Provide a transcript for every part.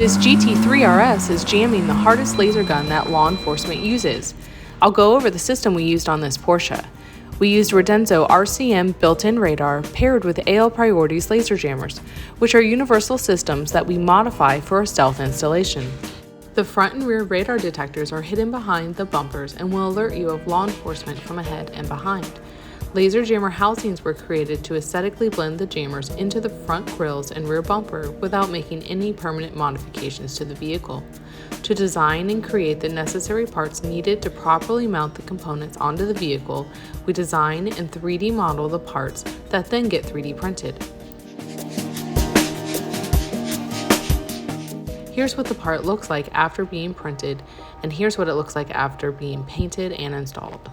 This GT3 RS is jamming the hardest laser gun that law enforcement uses. I'll go over the system we used on this Porsche. We used Redenso RCM built-in radar paired with AL Priorities laser jammers, which are universal systems that we modify for a stealth installation. The front and rear radar detectors are hidden behind the bumpers and will alert you of law enforcement from ahead and behind. Laser jammer housings were created to aesthetically blend the jammers into the front grills and rear bumper without making any permanent modifications to the vehicle. To design and create the necessary parts needed to properly mount the components onto the vehicle, we design and 3D model the parts that then get 3D printed. Here's what the part looks like after being printed, and here's what it looks like after being painted and installed.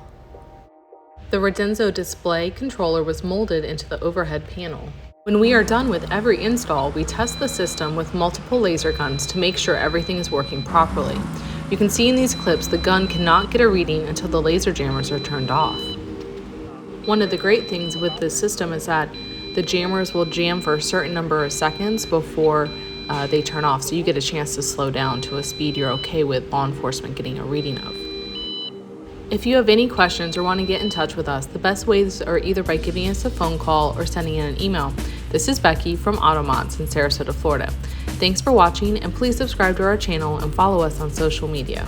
The Redenso display controller was molded into the overhead panel. When we are done with every install, we test the system with multiple laser guns to make sure everything is working properly. You can see in these clips the gun cannot get a reading until the laser jammers are turned off. One of the great things with this system is that the jammers will jam for a certain number of seconds before they turn off, so you get a chance to slow down to a speed you're okay with law enforcement getting a reading of. If you have any questions or want to get in touch with us, the best ways are either by giving us a phone call or sending in an email. This is Becky from AutoMods in Sarasota, Florida. Thanks for watching, and please subscribe to our channel and follow us on social media.